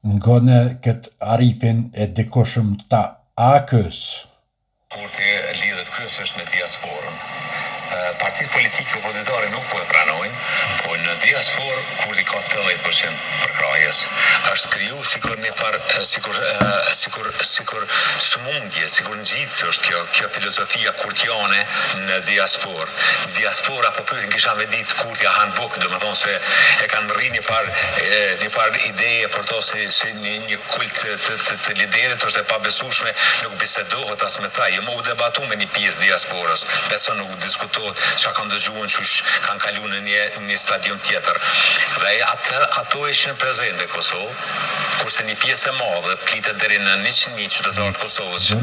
Ngone këtë Arifin e dikushëm ta akës. Kurti lidhet kryesisht me diasporën. Partitë politike opozitare nuk po e pranojnë, po në diasporë kurdi ka 80% përkrahjes. Është kriju sikur një farë sikur smundje, sikur ngjitse është kjo filozofia kurdiane në diasporë. Diaspora po pyetin kisha me ditë kurdja han buk, domethënë se e kanë rri një farë ideje për to si një kult të liderit është e pabesueshme, nuk bisedohet as me ta. Jo më u debatu me një pjesë diasporës, beso nuk diskutohet çka kanë dëgjuar çush kanë kaluar në një stadium tjetër. Dhe ato ishin prezente në Kosovë, kurse një pjesë e madhe flitet deri në 100.000 qytetarë të Kosovës që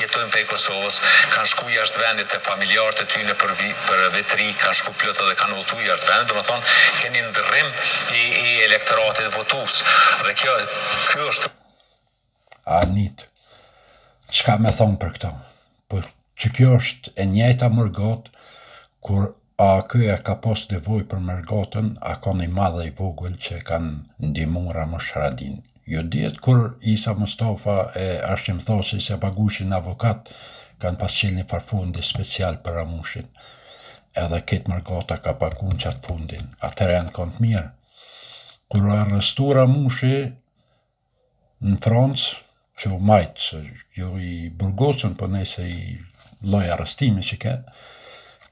jetojnë prej Kosovës, kanë shku jashtë vendit te familjarët e tyre për vetëri, kanë shku plot edhe kanë udhëtuar jashtë vendit, domethënë keni ndërrim i elektoratit votues. Dhe kjo është Anit, çka me thonë për këto? Por që kjo është e njëjta mërgot, kur AKY ka pas nevojë për mërgotën, a ka një madhe i vogël që kanë ndihmu Ramush Haradin. Jo dihet kur Isa Mustafa e Arshim Thosi se pagushin avokat, kanë pas qenë një farfundi special për Ramushin. Edhe këtë mërgota ka pagun qatë fundin, atëre janë kontë mirë. Kur arrestu Ramushi në Francë, që u majtë, jo i burgosën, për nëse i loj arrestimi që ke,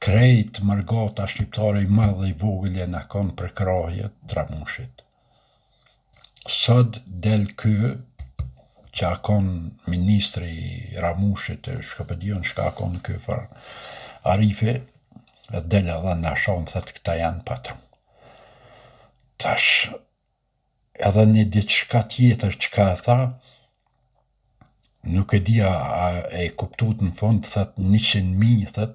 krejt mërgata shqiptare i madhe i vogël e në kanë për krahje të Ramushit. Sot del ky, që a kanë ministri Ramushit, shkëpëdion shka a kanë ky farë Arifi, del edhe në shonë thëtë këta janë patru. Tash, edhe një diçka tjetër që ka e tha, nuk e dia a e kuptuat në fund, thët 100.000, thët,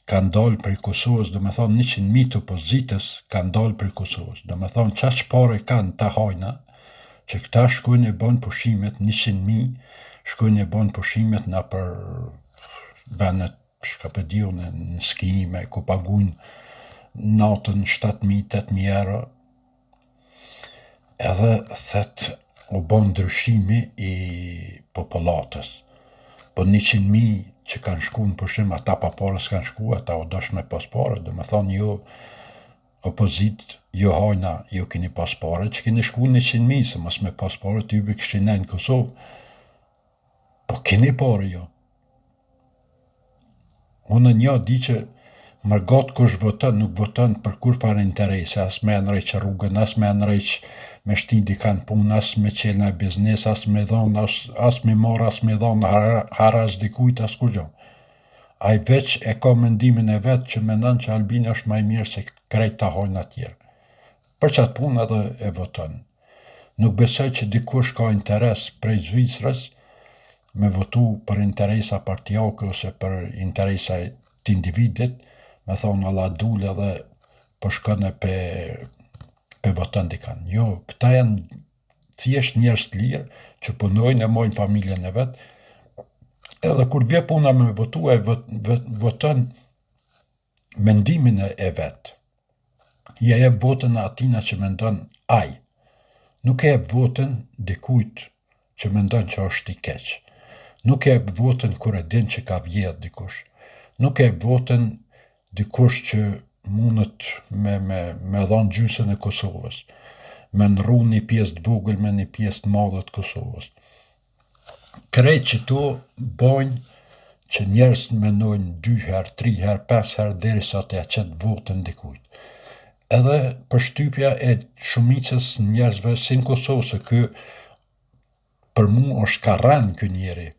kanë dalë prej Kosovës, do me thonë 100.000 të opozitës kanë dalë prej Kosovës. Do me thonë qaq pare kanë të hajna, që këta shkojnë e bon pushimet, 100.000, shkojnë e bon pushimet në për venet shkapedion në skijime, ku pagun natën 7.000-8.000 euro, edhe thët, u bon ndryshimi i popullatës. Po 100.000 që kanë shku në pushim, ata pa pare s'kanë shku, ata u dosh me pas pare, dhe me thonë jo opozit, jo hajna, jo keni pas pare, që keni shku 100.000, se mos me pas pare të jubi kështin e në Kosovë. Po keni pare jo. Unë një di që mërgat kush voton, nuk voton për kur farë interese, as me nëreq rrugën, as me nëreq me shtin dikan punë, as me qelë në biznes, as me dhonë, as me marë, as me dhonë haraz dikujt, as kur gjo. A i veç e ka mendimin e vetë që mendon që Albini është maj mirë se krejt të hojnë atjerë. Për qatë punë edhe e voton. Nuk besoj që dikush ka interes prej Zvicrës me votu për interesa partijake ose për interesa të individit, me thonë alla dule dhe përshkën e pe voton dikan. Jo, këta janë thjesht njerëz të lirë që punojnë e mojnë familjen e vetë, edhe kur vje puna me votu e voton mendimin e vetë. Ja e votën atina që mendon aj. Nuk e votën dikujt që mendon që është i keq. Nuk e votën kur e din që ka vjedh dikush. Nuk e votën dikush që mundet me dhonë gjysën e Kosovës, me nërru një pjesë të vogël me një pjesë të madhe të Kosovës. Krejt që tu bojnë që njerës menojnë 2 herë, 3 herë, 5 herë, deri sa të ja qetë votën dikujt. Edhe përshtypja e shumicës njerëzve si në Kosovë, se kë për mu është ka rënë kë njeri,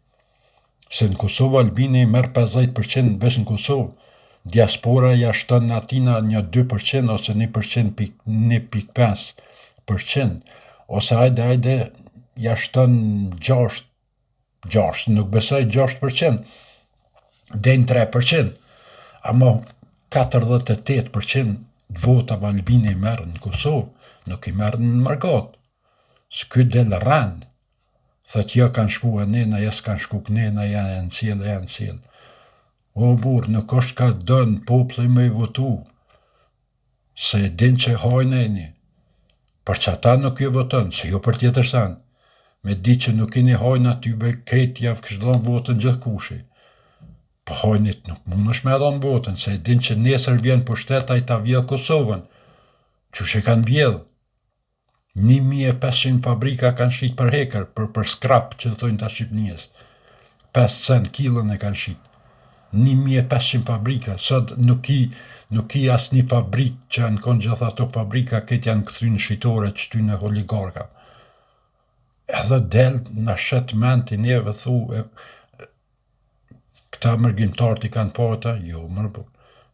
se në Kosovë Albini merë 50% vesh në Kosovë, diaspora ja shton atina një 2% ose 1.5%, ose ajde ja shton 6, nuk besoj 6%, den 3%, ama 48% vota Albini merë në Kosovë, nuk i merë në mërgat. Së këtë del rënd, thët jo kanë shku e nena, jes kanë shku kënena, janë në cilë. O burë, nuk është ka dënë popli me i votu, se din që hajnë e një. Për që ata nuk ju votën, se jo për tjetër sen. Me di që nuk kini hojnë aty be ketë javë kështë dhënë votën gjithë kushi. Po hojnit nuk mund është me dhënë votën, se din që nesër vjen për shteta i ta vjellë Kosovën. Qështë e kanë vjellë? 1500 fabrika kanë shqit për hekër, për skrap që thojnë ta Shqipnijës. 5 cent kilën e kanë shqit. 1500 fabrika, sot nuk i as një fabrik që janë konë gjithë ato fabrika, këtë janë këthynë shqitore që ty në oligarka. Edhe del në shetë menti neve thu, këta mërgjimtarët i kanë fota, jo mërë,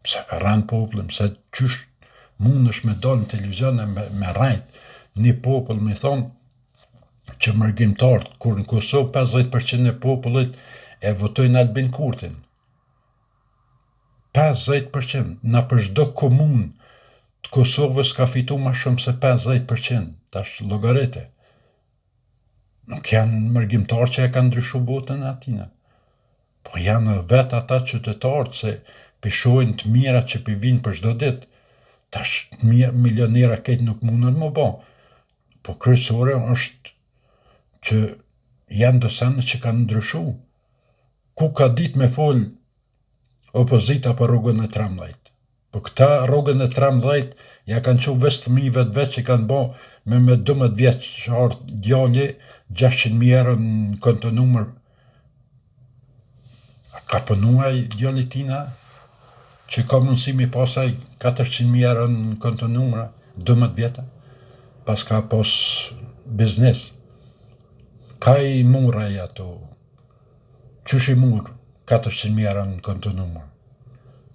pëse ka rënë popullë, pëse qysh mund është me do në televizion e me rajtë, një popull me thonë që mërgjimtarët, kur në Kosovë 50% e popullit e votojnë Albin Kurtin. 50%, në për çdo komunë të Kosovës ka fitu ma shumë se 50%, tash llogarete. Nuk janë mërgjimtarë që e kanë ndryshu votën atina. Po janë vetë ata qytetarët se pishojnë të mira që vinë për çdo ditë. Tash milionera këtë nuk mundën më bo. Po kryesore është që janë dësane që kanë ndryshu. Ku ka ditë me folë opozita për rrugën e 13. Po këta rrugën e 13 ja kanë që vestë fëmijëve të vetë që kanë bo me 12 vjeçar djali 600.000 euro në konto numër. Ka pënuaj djali tina që ka mundësimi pasaj 400.000 euro në konto numër 12 vjeta. Pas ka pos biznes. Ka i mura i ato. Qysh i mur 400.000 euro në konto numër.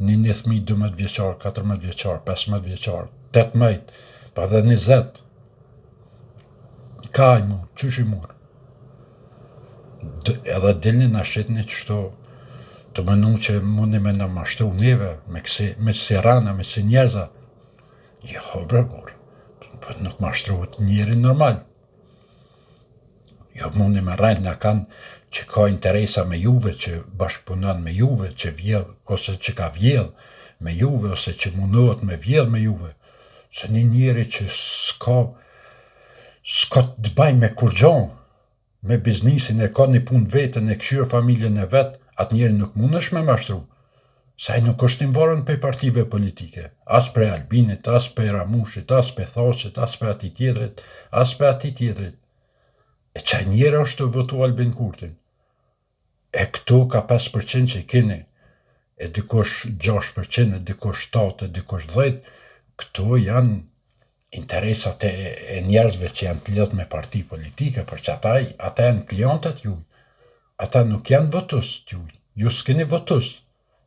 Një thmi 12 vjeqar, 14 vjeqar, 15 vjeqar, 18, pa dhe 20. Ka i mur, qysh i mur. Edhe dilni në shqitni qështo të mënu që mundi me në mashtru neve, me sirana, me si njerëza. Jo, bre, por nuk mashtruhet njeri normal. Jo mundi me rajnë në kanë që ka interesa me juve, që bashkëpunon me juve, që vjell, ose që ka vjell me juve, ose që mundohet me vjell me juve. Se një njeri që s'ka të baj me kur gjon, me biznisin e ka një pun vetën, e këshyrë familjen e vetë, atë njeri nuk mund është me mashtru. Sa i nuk është invarën për partive politike, as për Albinit, as për Ramushit, as për Thashit, as për ati tjetrit, as për ati tjetrit. E qaj njëre është të votu Albin Kurtin. E këto ka 5% që i keni, e dikosh 6%, e dikosh 7%, e dikosh 10%, këto janë interesat e njerëzve që janë të lidhur me parti politike, për që ata janë klientët juj. Ata nuk janë votus të juj. Ju s'keni votus.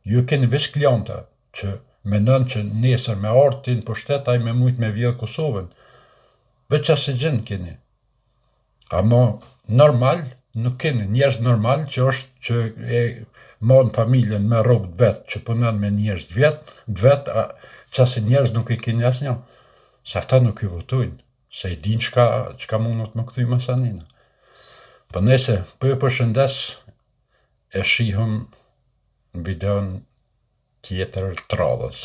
Ju keni veç klienta që menon që nesër me artin për shtet ai me mujt me vjellë Kosovën. Veç asë gjën keni. Ama normal nuk keni, njerëz normal që është që e mon familjen me rrugë vetë, që punon me njerëz vetë, që asë njerëz nuk i keni asë një. Se ata nuk i votojnë, se i din qka mundot më këthuj masanina. Për nese, për përshëndes, e shihëm në videon tjetër të radhës.